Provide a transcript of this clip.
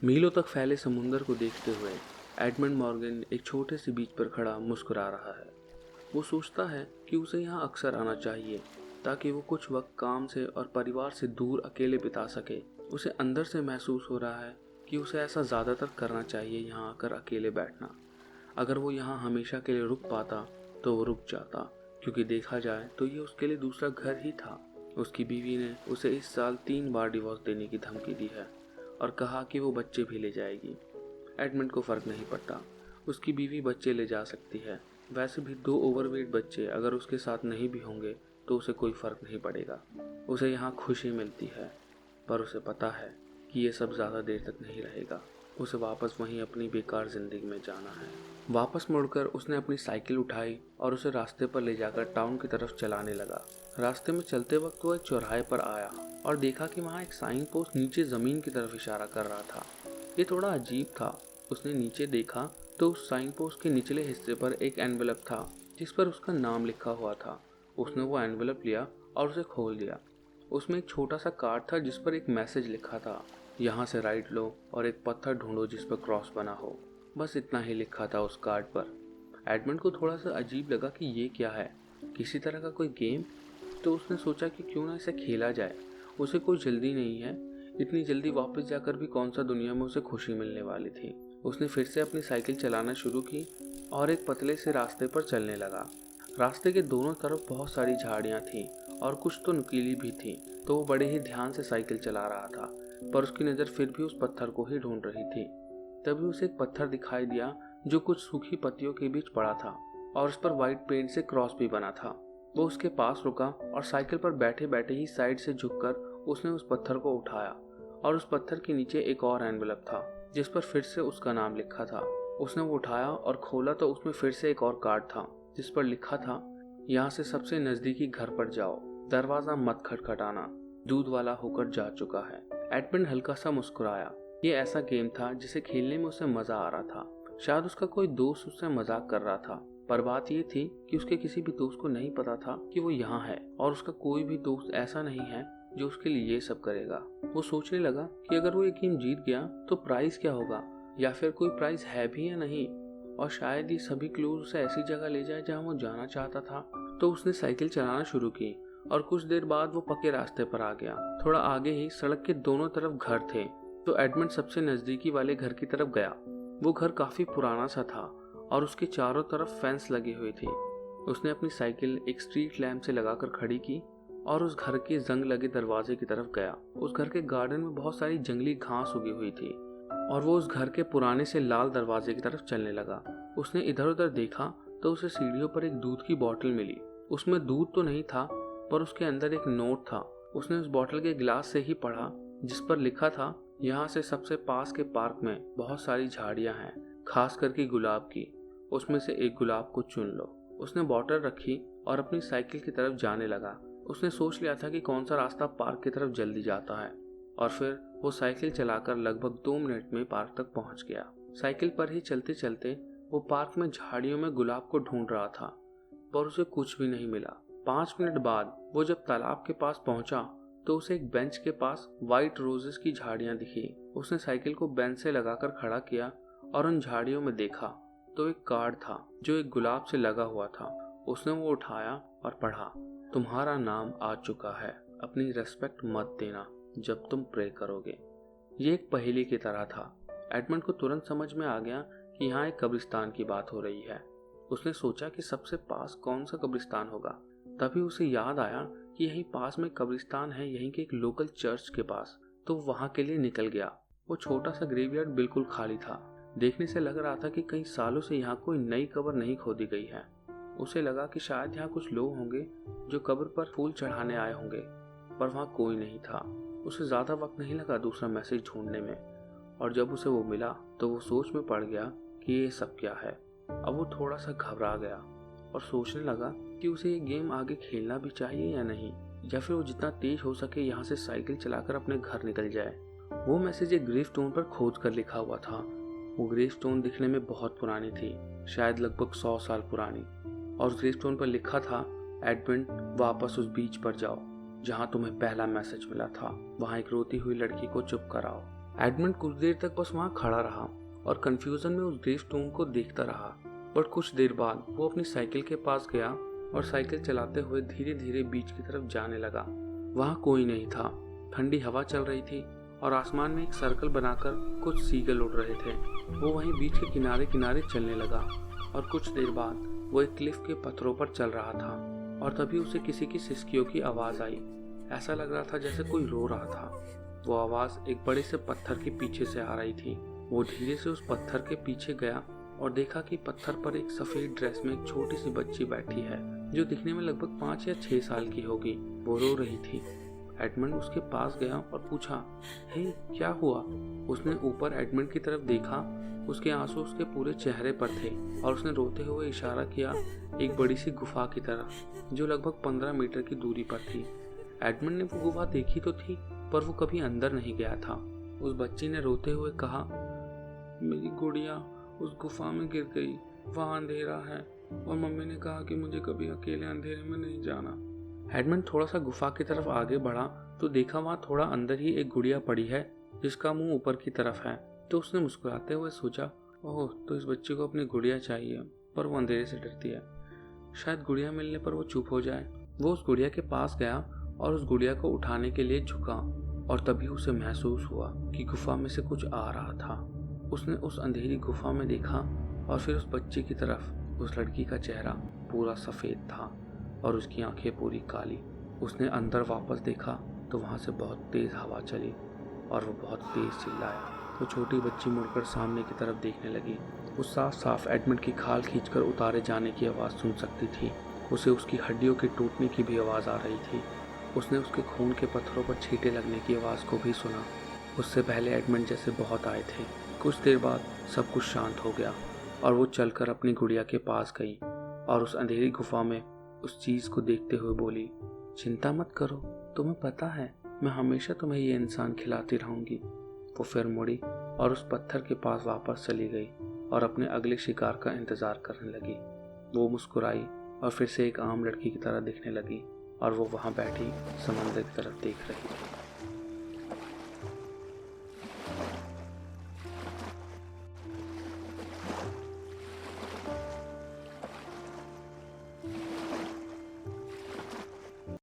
मीलों तक फैले समुंदर को देखते हुए एडमंड मॉर्गन एक छोटे से बीच पर खड़ा मुस्कुरा रहा है। वो सोचता है कि उसे यहाँ अक्सर आना चाहिए ताकि वो कुछ वक्त काम से और परिवार से दूर अकेले बिता सके। उसे अंदर से महसूस हो रहा है कि उसे ऐसा ज़्यादातर करना चाहिए, यहाँ आकर अकेले बैठना। अगर वो यहाँ हमेशा के लिए रुक पाता तो वो रुक जाता, क्योंकि देखा जाए तो ये उसके लिए दूसरा घर ही था। उसकी बीवी ने उसे इस साल 3 बार डिवोर्स देने की धमकी दी है और कहा कि वो बच्चे भी ले जाएगी। एडमंड को फर्क नहीं पड़ता, उसकी बीवी बच्चे ले जा सकती है। वैसे भी 2 ओवरवेट बच्चे अगर उसके साथ नहीं भी होंगे तो उसे कोई फर्क नहीं पड़ेगा। उसे यहाँ खुशी मिलती है, पर उसे पता है कि ये सब ज़्यादा देर तक नहीं रहेगा। उसे वापस वहीं अपनी बेकार जिंदगी में जाना है। वापस मुड़कर उसने अपनी साइकिल उठाई और उसे रास्ते पर ले जाकर टाउन की तरफ चलाने लगा। रास्ते में चलते वक्त वो एक चौराहे पर आया और देखा कि वहाँ एक साइन पोस्ट नीचे ज़मीन की तरफ इशारा कर रहा था। ये थोड़ा अजीब था। उसने नीचे देखा तो उस साइन पोस्ट के निचले हिस्से पर एक एनवेलप था जिस पर उसका नाम लिखा हुआ था। उसने वो एनवेलप लिया और उसे खोल दिया। उसमें एक छोटा सा कार्ड था जिस पर एक मैसेज लिखा था, यहाँ से राइट लो और एक पत्थर ढूंढो जिस पर क्रॉस बना हो। बस इतना ही लिखा था उस कार्ड पर। एडमंड को थोड़ा सा अजीब लगा कि ये क्या है, किसी तरह का कोई गेम। तो उसने सोचा कि क्यों ना इसे खेला जाए। उसे कोई जल्दी नहीं है, इतनी जल्दी वापस जाकर भी कौन सा दुनिया में उसे खुशी मिलने वाली थी। उसने फिर से अपनी साइकिल चलाना शुरू की और एक पतले से रास्ते पर चलने लगा। रास्ते के दोनों तरफ बहुत सारी झाड़ियाँ थीं और कुछ तो नुकीली भी थीं, तो वो बड़े ही ध्यान से साइकिल चला रहा था, पर उसकी नज़र फिर भी उस पत्थर को ही ढूंढ रही थी। तभी उसे एक पत्थर दिखाई दिया जो कुछ सूखी पत्तियों के बीच पड़ा था और उस पर व्हाइट पेंट से क्रॉस भी बना था। वो उसके पास रुका और साइकिल पर बैठे बैठे ही साइड से झुककर उसने उस पत्थर को उठाया और उस पत्थर के नीचे एक और एनवेलप था जिस पर फिर से उसका नाम लिखा था। उसने वो उठाया और खोला तो उसमें फिर से एक और कार्ड था जिस पर लिखा था, यहाँ से सबसे नजदीकी घर पर जाओ, दरवाजा मत खटखटाना, दूध वाला होकर जा चुका है। एडमंड हल्का सा मुस्कुराया। ये ऐसा गेम था जिसे खेलने में उसे मजा आ रहा था। शायद उसका कोई दोस्त उससे मजाक कर रहा था, पर बात ये थी कि उसके किसी भी दोस्त को नहीं पता था कि वो यहाँ है और उसका कोई भी दोस्त ऐसा नहीं है जो उसके लिए ये सब करेगा। वो सोचने लगा कि अगर वो ये गेम जीत गया तो प्राइस क्या होगा, या फिर कोई प्राइस है भी या नहीं, और शायद ये सभी क्लूज उसे ऐसी जगह ले जाए जहाँ वो जाना चाहता था। तो उसने साइकिल चलाना शुरू की और कुछ देर बाद वो पक्के रास्ते पर आ गया। थोड़ा आगे ही सड़क के दोनों तरफ घर थे, तो एडमंड सबसे नजदीकी वाले घर की तरफ गया। वो घर काफी पुराना सा था और उसके चारों तरफ फेंस लगी हुई थी। उसने अपनी साइकिल एक स्ट्रीट लैंप से लगाकर खड़ी की और उस घर के जंग लगे दरवाजे की तरफ गया। उस घर के गार्डन में बहुत सारी जंगली घास उगी हुई थी और वो उस घर के पुराने से लाल दरवाजे की तरफ चलने लगा। उसने इधर उधर देखा तो उसे सीढ़ियों पर एक दूध की बोतल मिली। उसमें दूध तो नहीं था, पर उसके अंदर एक नोट था। उसने उस बोतल के गिलास से ही पढ़ा जिस पर लिखा था, यहाँ से सबसे पास के पार्क में बहुत सारी झाड़ियाँ हैं, खास करके गुलाब की, उसमें से एक गुलाब को चुन लो। उसने बोतल रखी और अपनी साइकिल की तरफ जाने लगा। उसने सोच लिया था कि कौन सा रास्ता पार्क की तरफ जल्दी जाता है, और फिर वो साइकिल चलाकर लगभग 2 मिनट में पार्क तक पहुंच गया। साइकिल पर ही चलते चलते वो पार्क में झाड़ियों में गुलाब को ढूंढ रहा था, पर उसे कुछ भी नहीं मिला। 5 मिनट बाद वो जब तालाब के पास पहुंचा तो उसे एक बेंच के पास व्हाइट रोजेस की झाड़ियां दिखी। उसने साइकिल को बेंच से लगाकर खड़ा किया और उन झाड़ियों में देखा तो एक कार्ड था जो एक गुलाब से लगा हुआ था। उसने वो उठाया और पढ़ा, तुम्हारा नाम आ चुका है, अपनी रेस्पेक्ट मत देना जब तुम प्रे करोगे। ये एक पहेली की तरह था। एडमंड को तुरंत समझ में आ गया कि यहाँ एक कब्रिस्तान की बात हो रही है। उसने सोचा कि सबसे पास कौन सा कब्रिस्तान होगा। तभी उसे याद आया कि यहीं पास में कब्रिस्तान है, यहीं के एक लोकल चर्च के पास। तो वहां के लिए निकल गया। वो छोटा सा ग्रेवयार्ड बिल्कुल खाली था। देखने से लग रहा था कि कई सालों से यहाँ कोई नई कब्र नहीं खोदी गई है। उसे लगा कि शायद यहाँ कुछ लोग होंगे जो कब्र पर फूल चढ़ाने आए होंगे, पर वहाँ कोई नहीं था। उसे ज्यादा वक्त नहीं लगा दूसरा मैसेज ढूंढने में, और जब उसे वो मिला तो वो सोच में पड़ गया कि ये सब क्या है। अब वो थोड़ा सा घबरा गया और सोचने लगा कि उसे ये गेम आगे खेलना भी चाहिए या नहीं, या फिर वो जितना तेज हो सके यहाँ से साइकिल चलाकर अपने घर निकल जाए। वो मैसेज एक ग्रेव स्टोन पर खोद कर लिखा हुआ था। वो ग्रेव स्टोन दिखने में बहुत पुरानी थी, शायद लगभग 100 साल पुरानी, और उस ग्रेव स्टोन पर लिखा था, एडमंड वापस उस बीच पर जाओ जहाँ तुम्हें पहला मैसेज मिला था, वहाँ एक रोती हुई लड़की को चुप कराओ। एडमंड कुछ देर तक बस वहाँ खड़ा रहा और कंफ्यूजन में उस ग्रेवस्टोन को देखता रहा। बट कुछ देर बाद वो अपनी साइकिल के पास गया और साइकिल चलाते हुए धीरे धीरे बीच की तरफ जाने लगा। वहाँ कोई नहीं था। ठंडी हवा चल रही थी और आसमान में एक सर्कल बनाकर कुछ सीगल उड़ रहे थे। वो वहीं बीच के किनारे किनारे चलने लगा और कुछ देर बाद वो एक क्लिफ के पत्थरों पर चल रहा था और तभी उसे किसी की सिसकियों की आवाज आई। ऐसा लग रहा था जैसे कोई रो रहा था। वो आवाज एक बड़े से पत्थर के पीछे से आ रही थी। वो धीरे से उस पत्थर के पीछे गया और देखा कि पत्थर पर एक सफेद ड्रेस में एक छोटी सी बच्ची बैठी है जो दिखने में लगभग 5 या 6 साल की होगी। वो रो रही थी। एडमंड उसके पास गया और पूछा, हे क्या हुआ? उसने ऊपर एडमंड की तरफ देखा। उसके आंसू उसके पूरे चेहरे पर थे और उसने रोते हुए इशारा किया एक बड़ी सी गुफा की तरफ जो लगभग 15 मीटर की दूरी पर थी। एडमंड ने वो गुफा देखी तो थी पर वो कभी अंदर नहीं गया था। उस बच्ची ने रोते हुए कहा, मेरी गुड़िया उस गुफा में गिर गई। वहाँ अंधेरा है और मम्मी ने कहा कि मुझे कभी अकेले अंधेरे में नहीं जाना। एडमंड थोड़ा सा गुफा की तरफ आगे बढ़ा तो देखा वहाँ थोड़ा अंदर ही एक गुड़िया पड़ी है जिसका मुंह ऊपर की तरफ है। तो उसने मुस्कुराते हुए सोचा, ओह तो इस बच्ची को अपनी गुड़िया चाहिए पर वो अंधेरे से डरती है। शायद गुड़िया मिलने पर वो चुप हो जाए। वो उस गुड़िया के पास गया और उस गुड़िया को उठाने के लिए झुका और तभी उसे महसूस हुआ कि गुफा में से कुछ आ रहा था। उसने उस अंधेरी गुफा में देखा और फिर उस बच्ची की तरफ। उस लड़की का चेहरा पूरा सफ़ेद था और उसकी आंखें पूरी काली। उसने अंदर वापस देखा तो वहाँ से बहुत तेज़ हवा चली और वो बहुत तेज़ चिल्लाया। वो छोटी बच्ची मुड़कर सामने की तरफ देखने लगी। वो साफ साफ एडमंड की खाल खींचकर उतारे जाने की आवाज़ सुन सकती थी। उसे उसकी हड्डियों के टूटने की भी आवाज़ आ रही थी। उसने उसके खून के पत्थरों पर छींटे लगने की आवाज़ को भी सुना। उससे पहले एडमंड जैसे बहुत आए थे। कुछ देर बाद सब कुछ शांत हो गया और वो चलकर अपनी गुड़िया के पास गई और उस अंधेरी गुफा में उस चीज़ को देखते हुए बोली, चिंता मत करो, तुम्हें पता है मैं हमेशा तुम्हें ये इंसान खिलाती रहूंगी। वो फिर मुड़ी और उस पत्थर के पास वापस चली गई और अपने अगले शिकार का इंतजार करने लगी। वो मुस्कुराई और फिर से एक आम लड़की की तरह दिखने लगी और वो वहाँ बैठी समंदर की तरफ देख रही थी।